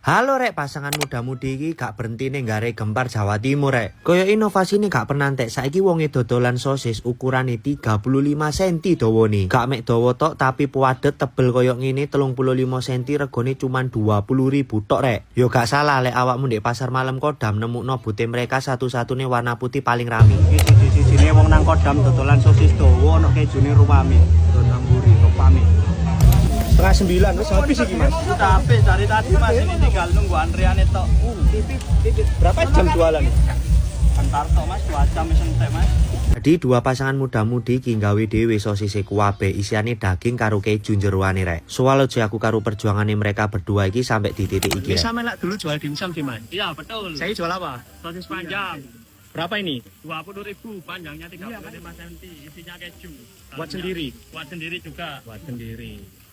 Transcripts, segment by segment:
Halo rek, pasangan muda-mudi iki gak berhenti ning gare Gempar Jawa Timur rek. Kaya inovasi ini gak pernah entek. Saiki wonge dodolan sosis ukurane 35 cm dawane. Gak mek dawa tok tapi puadet tebel kaya ngene 35 cm regane cuman 20.000 tok rek. Yo gak salah lek awakmu ndek pasar malam Kodam nemukno bute mereka satu-satune warna putih paling rame. Iki siji-sijine wong nang Kodam dodolan sosis dawa ono kejune ruwami. Donang mburi rupami. Setengah 9 wis habis iki Mas. Udah habis dari tadi Mas, ini tinggal nunggu antriane tok. Berapa jam jualan? Antar tok Mas, 2 jam wis entek Mas. Jadi dua pasangan muda-mudi iki gawe dhewe sosise kuwabe isiane daging karo keju jeroane rek. Soal aja aku karo perjuangane mereka berdua iki sampai di titik iki. Bisa melak dulu jual dimsum sih Mas. Iya betul. Saya jual apa? Sosis panjang. Berapa ini? 20.000, panjangnya 35 cm, isinya keju. Buat sendiri? Buat sendiri juga. Buat sendiri.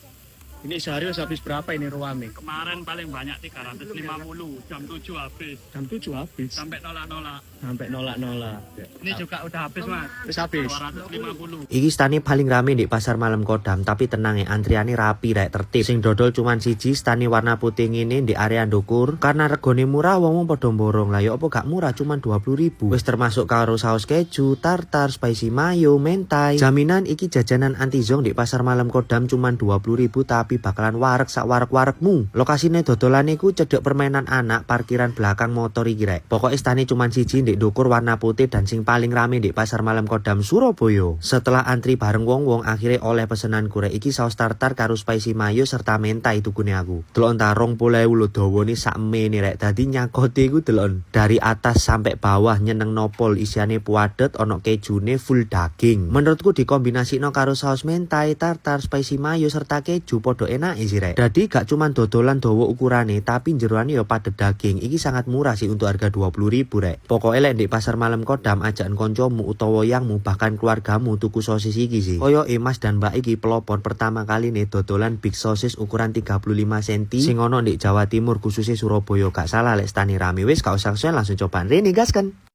Ini sehari habis berapa ini ruame? Kemarin paling banyak 350, jam 7 habis. Jam 7 habis. Sampai nolak-nolak. Sampai nolak-nolak. Ini juga udah habis Mas. Terus habis. 250. Iki stane paling rame di pasar malam Kodam, tapi tenang ya, antriane rapi rek tertib. Sing dodol cuman siji stane warna putih ngene di area ndukur. Karena regone murah wong padha borong. Lah yo apa gak murah cuman 20.000. Wis termasuk karo saus keju, tartar, spicy mayo, mentai. Jaminan iki jajanan anti zong di pasar malam Kodam cuman 20.000 tapi bakalan warek sak warek-warekmu. Lokasine dodolan iku cedek permainan anak, parkiran belakang motor iki rek. Pokoke stane cuman siji ndek ndukur warna putih dan sing paling rame di pasar malam Kodam Surabaya. Setelah antri bareng wong-wong akhirnya oleh pesenanku rek iki saus tartar karo spicy mayo serta mentai tukune aku. Delok entarong 20.000 lho dawane sak mene rek. Dadi nyakote iku delok dari atas sampai bawah nyeneng nopol isiane puadet ono kejune full daging. Menurutku dikombinasino karo saus mentai, tartar, spicy mayo serta keju podo enak sih rek. Jadi gak cuman dodolan dawa ukurane tapi jeroane yo padet daging. Iki sangat murah sih untuk harga 20.000 rek. Pokoknya lek di pasar malam Kodam ajakan koncomu utawa yangmu bahkan keluargamu tuku sosis iki sih. Koyo Mas dan Mbak iki pelopor pertama kali nih dodolan big sosis ukuran 35 cm sing ono di Jawa Timur khususnya Surabaya. Gak salah lek stani rame wis gak usah langsung coba rene gaskan.